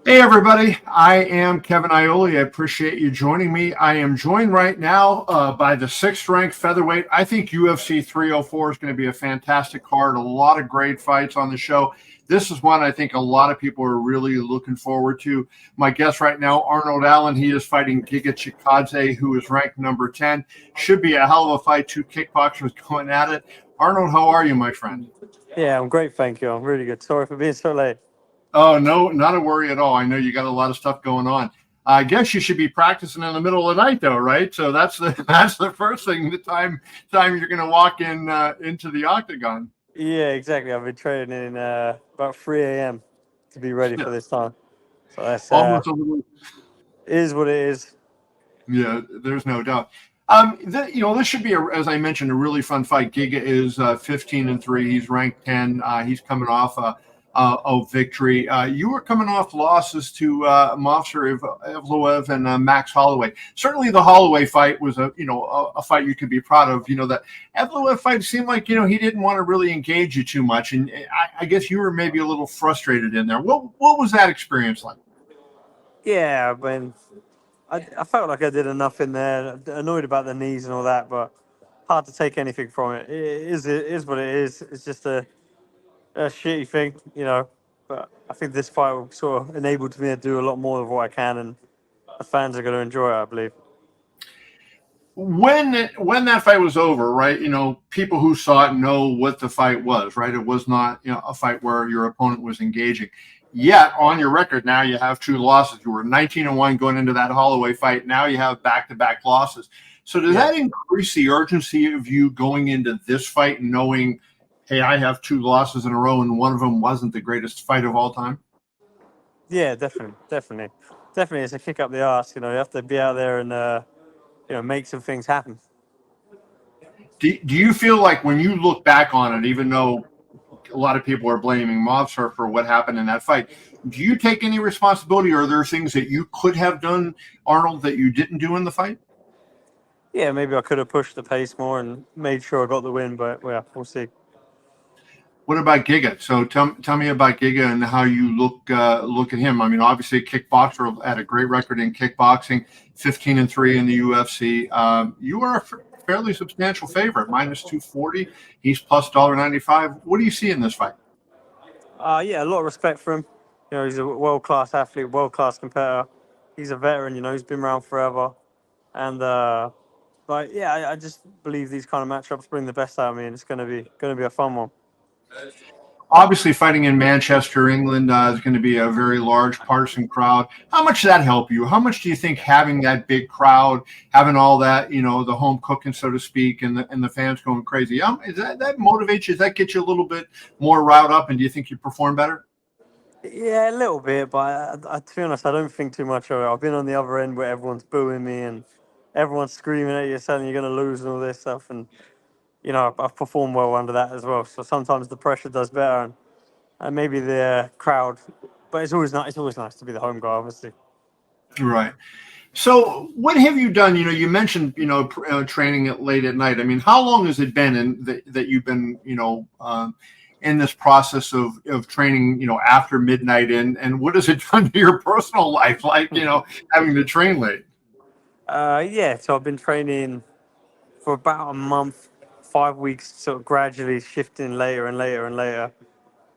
Hey, everybody. I am Kevin Iole. I appreciate you joining me. I am joined right now by the sixth ranked featherweight. I think UFC 304 is going to be a fantastic card. A lot of great fights on the show. This is one I think a lot of people are really looking forward to. My guest right now, Arnold Allen, he is fighting Giga Chikadze, who is ranked number 10. Should be a hell of a fight. Two kickboxers going at it. Arnold, how are you, my friend? Yeah, I'm great, thank you. I'm really good. Sorry for being so late. Oh, no, not a worry at all. I know you got a lot of stuff going on. I guess you should be practicing in the middle of the night, though, right? So that's the that's the first thing. The time you're going to walk in into the octagon. Yeah, exactly. I've been training about 3 a.m. to be ready for this time. So that's Almost a little. is what it is. Yeah, there's no doubt. This should be, as I mentioned, a really fun fight. Giga is 15-3. He's ranked 10. He's coming off a victory. You were coming off losses to Movsar Evloev and Max Holloway. Certainly, the Holloway fight was a fight you could be proud of. That Evloev fight seemed like he didn't want to really engage you too much, and I guess you were maybe a little frustrated in there. What was that experience like? Yeah, I felt like I did enough in there. Annoyed about the knees and all that, but hard to take anything from it. It is what it is. It's just a shitty thing. But I think this fight will sort of enabled me to do a lot more of what I can, and the fans are going to enjoy it, I believe. When that fight was over, right? People who saw it know what the fight was, right? It was not a fight where your opponent was engaging. Yet on your record now you have two losses. You were 19-1 going into that Holloway fight. Now you have back-to-back losses. So does Yeah. that increase the urgency of you going into this fight, knowing, hey, I have two losses in a row, and one of them wasn't the greatest fight of all time? Yeah, definitely. It's a kick up the arse. You have to be out there and make some things happen. Do you feel like when you look back on it, even though a lot of people are blaming Mobster for what happened in that fight. Do you take any responsibility, or are there things that you could have done, Arnold, that you didn't do in the fight? Yeah, maybe I could have pushed the pace more and made sure I got the win, but well, we'll see. What about Giga? So tell me about Giga and how you look at him. I mean, obviously, a kickboxer had a great record in kickboxing, 15-3 in the UFC. You are a fairly substantial favorite, minus 240. He's plus $1.95. What do you see in this fight? Yeah, a lot of respect for him. He's a world class athlete, world class competitor. He's a veteran. He's been around forever, and yeah, I just believe these kind of matchups bring the best out of me, and it's gonna be a fun one. Obviously, fighting in Manchester, England, is going to be a very large partisan crowd. How much does that help you? How much do you think having that big crowd, having all that, the home cooking, so to speak, and the fans going crazy, is that motivates you? Does that get you a little bit more riled up? And do you think you perform better? Yeah, a little bit, but to be honest, I don't think too much of it. I've been on the other end where everyone's booing me and everyone's screaming at you, saying you're going to lose and all this stuff. And I've performed well under that as well. So sometimes the pressure does better, and maybe the crowd. But it's always nice. It's always nice to be the home guy, obviously. Right. So, what have you done? You mentioned training it late at night. I mean, how long has it been that you've been in this process of training after midnight, and what has it done to your personal life, like having to train late? Yeah. So I've been training for about a month, 5 weeks, sort of gradually shifting later and later and later.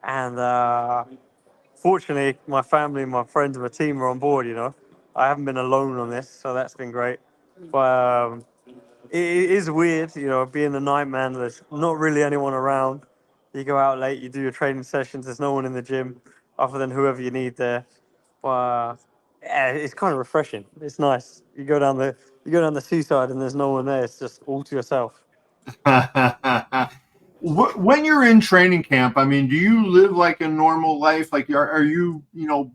And fortunately, my family, my friends, and my team are on board. I haven't been alone on this, so that's been great. But it is weird, being the night man. There's not really anyone around. You go out late, you do your training sessions. There's no one in the gym other than whoever you need there. But yeah, it's kind of refreshing. It's nice. You go down the seaside and there's no one there. It's just all to yourself. When you're in training camp, I mean, do you live like a normal life? Like, are you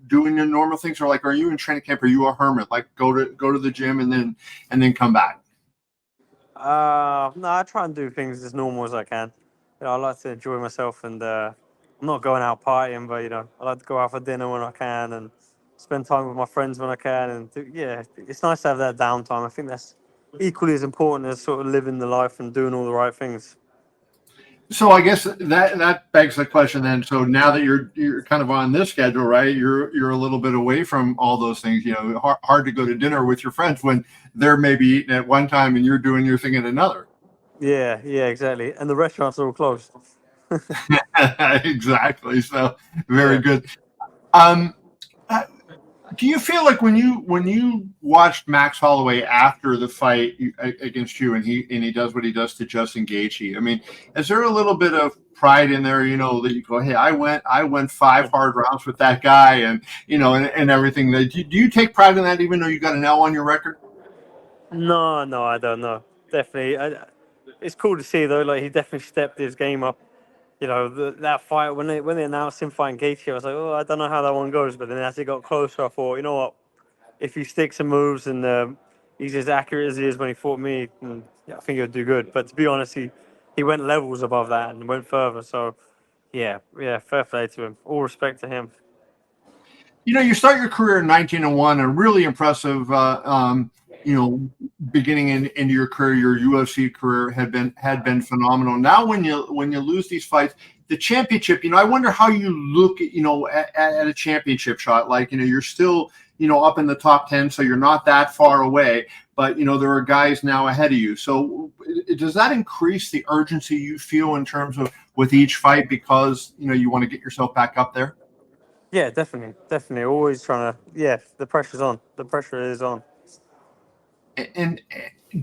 doing your normal things, or like, are you in training camp? Are you a hermit? Like, go to the gym and then come back? No, I try and do things as normal as I can. I like to enjoy myself, and I'm not going out partying, but I like to go out for dinner when I can and spend time with my friends when I can. And yeah, it's nice to have that downtime. I think that's equally as important as sort of living the life and doing all the right things. So I guess that begs the question then. So now that you're kind of on this schedule, right? You're a little bit away from all those things. You know, hard to go to dinner with your friends when they're maybe eating at one time and you're doing your thing at another. Yeah, yeah, exactly. And the restaurants are all closed. Exactly. So very Yeah. good. Um, uh, do you feel like when you watched Max Holloway after the fight against you, and he does what he does to Justin Gaethje? I mean, is there a little bit of pride in there? You know, that you go, hey, I went 5 hard rounds with that guy, and and everything. Do you take pride in that, even though you got an L on your record? No, no, I don't know. Definitely, it's cool to see though. Like he definitely stepped his game up. You know, that fight when they announced him fighting Gaethje, I was like, oh, I don't know how that one goes. But then as it got closer, I thought, you know what? If he sticks and moves and he's as accurate as he is when he fought me, yeah, I think he'll do good. But to be honest, he went levels above that and went further. So yeah, yeah, fair play to him. All respect to him. You start your career in 1901, a really impressive, you know, beginning into your career. Your UFC career had been phenomenal. Now, when you lose these fights, the championship, I wonder how you look at, at a championship shot. Like, you're still, up in the top 10, so you're not that far away. But there are guys now ahead of you. So, does that increase the urgency you feel in terms of with each fight because you want to get yourself back up there? Yeah, definitely, definitely. Always trying to. Yeah, the pressure's on. The pressure is on. And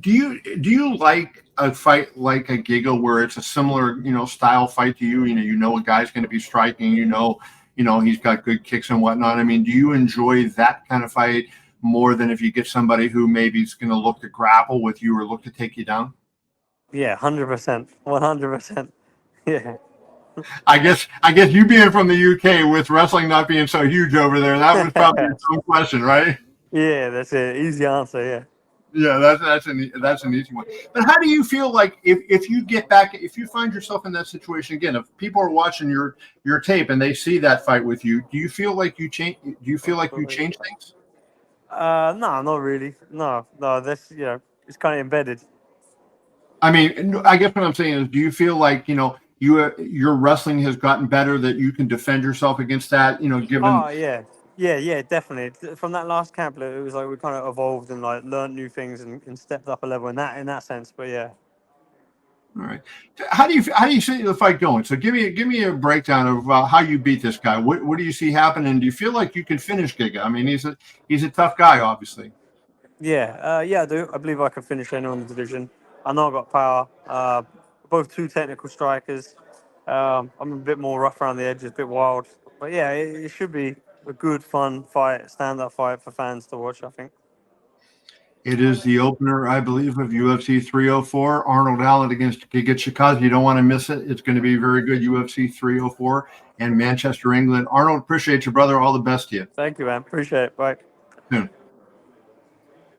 do you like a fight like a Giga where it's a similar style fight to you? A guy's going to be striking. He's got good kicks and whatnot. I mean, do you enjoy that kind of fight more than if you get somebody who maybe is going to look to grapple with you or look to take you down? Yeah, 100%, 100%. Yeah. I guess you being from the UK with wrestling not being so huge over there, that was probably some question, right? Yeah, that's it. Easy answer. Yeah. Yeah, that's an easy one. But how do you feel like if you get back, if you find yourself in that situation again, if people are watching your tape and they see that fight with you, do you feel like you change? Do you feel like you change things? No, not really. No, no. That's it's kind of embedded. I mean, I guess what I'm saying is, do you feel like your wrestling has gotten better that you can defend yourself against that? Given Oh yeah, yeah, yeah, definitely. From that last camp, it was like we kind of evolved and like learned new things and stepped up a level in that sense. But yeah, all right, how do you see the fight going? So give me a breakdown of how you beat this guy. What do you see happening? Do you feel like you can finish Giga? I mean, he's a tough guy, obviously. yeah, yeah. I do. I believe I can finish anyone in the division. I know I got power. Both two technical strikers. I'm a bit more rough around the edges, a bit wild. But yeah, it should be a good, fun fight, stand-up fight for fans to watch. I think. It is the opener, I believe, of UFC 304. Arnold Allen against Giga Chikadze. You don't want to miss it. It's going to be very good. UFC 304 and Manchester, England. Arnold, appreciate you, brother. All the best to you. Thank you, man. Appreciate it. Bye. Soon.